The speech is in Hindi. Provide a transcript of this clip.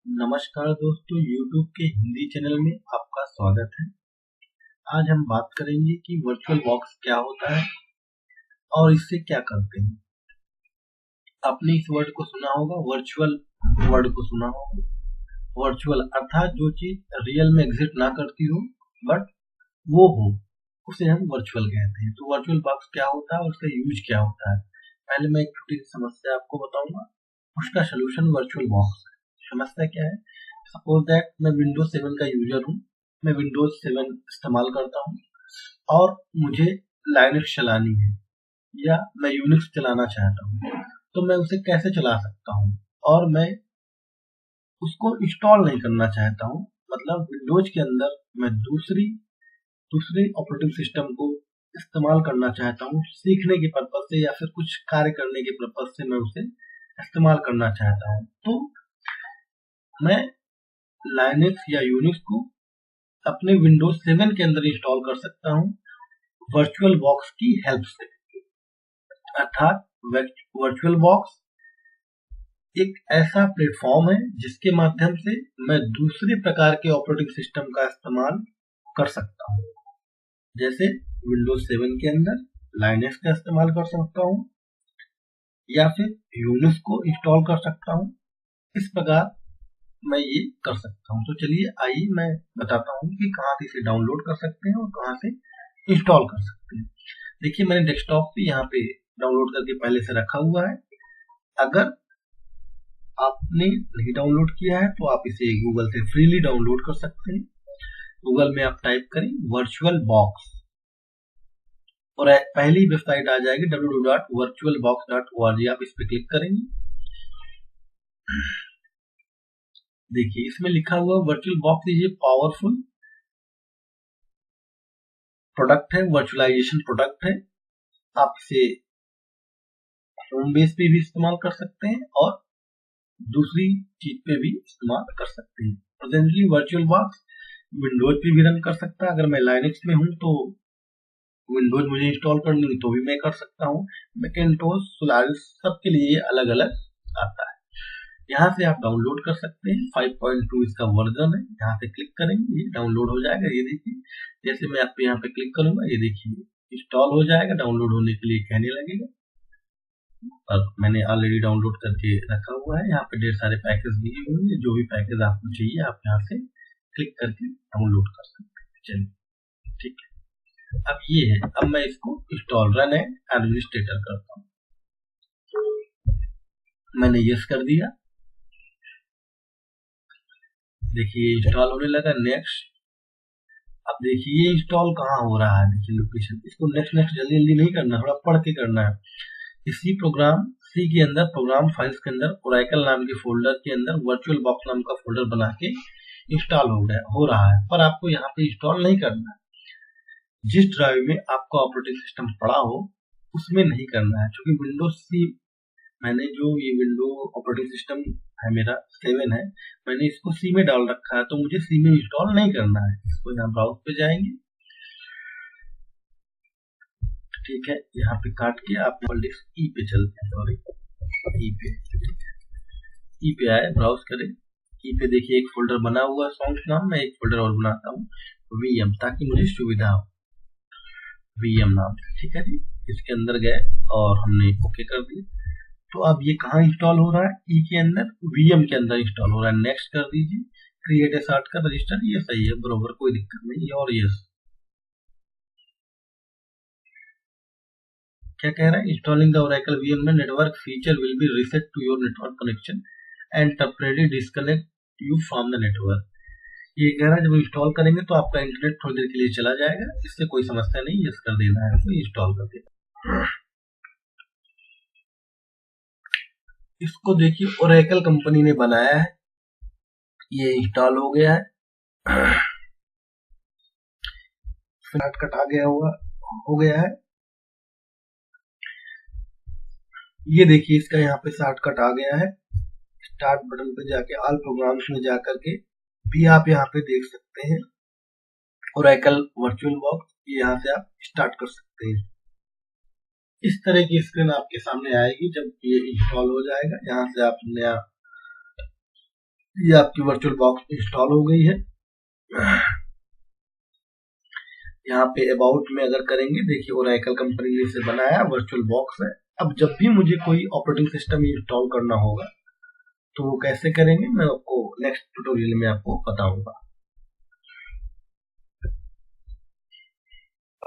नमस्कार दोस्तों, YouTube के हिंदी चैनल में आपका स्वागत है। आज हम बात करेंगे कि वर्चुअल बॉक्स क्या होता है और इससे क्या करते हैं। आपने इस वर्ड को सुना होगा, वर्चुअल वर्ड को सुना होगा। वर्चुअल अर्थात जो चीज रियल में एग्जिस्ट ना करती हो बट वो हो, उसे हम वर्चुअल कहते हैं। तो वर्चुअल बॉक्स क्या होता है और उसका यूज क्या होता है, पहले मैं एक छोटी सी समस्या आपको बताऊंगा, उसका सोल्यूशन वर्चुअल बॉक्स है। समस्या क्या है? सपोज दैट मैं विंडोज 7 का यूजर हूँ, मैं विंडोज 7 इस्तेमाल करता हूँ और मुझे लाइनक्स चलानी है या मैं यूनिक्स चलाना चाहता हूँ, तो मैं उसे कैसे चला सकता हूँ? और मैं उसको इंस्टॉल नहीं करना चाहता हूँ, मतलब विंडोज के अंदर मैं दूसरे ऑपरेटिंग सिस्टम को इस्तेमाल करना चाहता हूँ, सीखने के पर्पज से या फिर कुछ कार्य करने के पर्पज से मैं उसे इस्तेमाल करना चाहता हूँ। तो मैं लाइनक्स या यूनिक्स को अपने विंडोज 7 के अंदर इंस्टॉल कर सकता हूँ वर्चुअल बॉक्स की हेल्प से। अर्थात वर्चुअल बॉक्स एक ऐसा प्लेटफॉर्म है जिसके माध्यम से मैं दूसरे प्रकार के ऑपरेटिंग सिस्टम का इस्तेमाल कर सकता हूँ। जैसे विंडोज 7 के अंदर लाइनक्स का इस्तेमाल कर सकता हूँ या फिर यूनिक्स को इंस्टॉल कर सकता हूँ। इस प्रकार मैं ये कर सकता हूँ। तो चलिए आइए मैं बताता हूँ कि कहाँ से इसे डाउनलोड कर सकते हैं और कहाँ से इंस्टॉल कर सकते हैं। देखिए, मैंने डेस्कटॉप पे यहाँ पे डाउनलोड करके पहले से रखा हुआ है। अगर आपने नहीं डाउनलोड किया है तो आप इसे गूगल से फ्रीली डाउनलोड कर सकते हैं। गूगल में आप टाइप करें वर्चुअल बॉक्स और पहली वेबसाइट आ जाएगी www.virtualbox.org। आप इस पर क्लिक करेंगे। देखिए, इसमें लिखा हुआ virtual box is a powerful product है, वर्चुअलाइजेशन प्रोडक्ट है। आप इसे होम बेस पे भी इस्तेमाल कर सकते हैं और दूसरी चीज पे भी इस्तेमाल कर सकते हैं। प्रेजेंटली वर्चुअल बॉक्स विंडोज पे भी रन कर सकता है। अगर मैं लाइनक्स में हूँ तो विंडोज मुझे इंस्टॉल करनी है तो भी मैं कर सकता हूँ। मैकिन्टोश, सोलारिस सबके लिए अलग अलग आता है। यहाँ से आप डाउनलोड कर सकते हैं। 5.2 इसका वर्जन है। यहाँ से क्लिक करेंगे, ये डाउनलोड हो जाएगा। ये देखिए, जैसे मैं आप यहाँ पे क्लिक करूंगा, ये देखिए इंस्टॉल हो जाएगा। डाउनलोड होने के लिए कहने लगेगा और मैंने ऑलरेडी डाउनलोड करके रखा हुआ है। यहाँ पे ढेर सारे पैकेज दिए हुए हैं। जो भी पैकेज आपको चाहिए आप यहाँ से क्लिक करके डाउनलोड कर सकते हैं। चलिए ठीक है, अब ये है। अब मैं इसको इंस्टॉल रन है एडमिनिस्ट्रेटर करता हूँ। मैंने यस कर दिया। देखिए इंस्टॉल होने लगा। नेक्स्ट। अब देखिए ये इंस्टॉल कहाँ हो रहा है, देखिए लोकेशन। इसको नेक्स्ट नेक्स्ट जल्दी जल्दी नहीं करना, थोड़ा पढ़ के करना है। इसी प्रोग्राम सी के अंदर, प्रोग्राम फाइल्स के अंदर ओरेकल नाम के फोल्डर के अंदर वर्चुअल बॉक्स नाम का फोल्डर बना के इंस्टॉल हो रहा है, पर आपको यहाँ पे इंस्टॉल नहीं करना है। जिस ड्राइव में आपका ऑपरेटिंग सिस्टम पड़ा हो उसमें नहीं करना है। क्योंकि विंडोज सी, मैंने जो ये विंडो ऑपरेटिंग सिस्टम है मेरा 7 है, मैंने इसको सी में डाल रखा है, तो मुझे सी में इंस्टॉल नहीं करना है। इसको यहाँ ब्राउज पे जाएंगे, ठीक है, यहाँ पे काट के आप ई पे चलते हैं। सॉरी, ई पे आए, ब्राउज करें। ई पे देखिए एक फोल्डर बना हुआ है सॉन्ग्स नाम में। एक फोल्डर और बनाता हूँ वीएम, ताकि मुझे सुविधा हो। वीएम नाम, ठीक है जी। इसके अंदर गए और हमने ओके कर दिया। तो अब ये कहाँ इंस्टॉल हो रहा है? ई के अंदर, वीएम के अंदर इंस्टॉल हो रहा है। नेक्स्ट कर दीजिए। क्रिएट ए शार्ट का रजिस्टर, ये सही है, बरोबर, कोई दिक्कत नहीं है। और यस, क्या कह रहा है? इंस्टॉलिंग द ओरेकल वीएम में network feature will be reset to your network connection and temporary disconnect you from the network. ये कह रहा है जब इंस्टॉल करेंगे तो आपका इंटरनेट थोड़ी देर के लिए चला जाएगा, इससे कोई समस्या नहीं। यस कर देना है, तो इंस्टॉल कर देना। इसको देखिए, ओरेकल कंपनी ने बनाया है, ये इंस्टॉल हो गया है। शॉर्टकट आ गया हुआ हो गया है। ये देखिए इसका यहाँ पे शॉर्टकट आ गया है। स्टार्ट बटन पे जाके ऑल प्रोग्राम्स में जाकर के भी आप यहाँ पे देख सकते हैं ओरेकल वर्चुअल बॉक्स। यहाँ से आप स्टार्ट कर सकते हैं। इस तरह की स्क्रीन आपके सामने आएगी जब ये इंस्टॉल हो जाएगा। यहाँ से आप नया ये आपकी वर्चुअल बॉक्स इंस्टॉल हो गई है। यहाँ पे अबाउट में अगर करेंगे, देखिए ओरेकल कंपनी ने इसे बनाया, वर्चुअल बॉक्स है। अब जब भी मुझे कोई ऑपरेटिंग सिस्टम इंस्टॉल करना होगा तो वो कैसे करेंगे, मैं आपको नेक्स्ट ट्यूटोरियल में आपको बताऊंगा।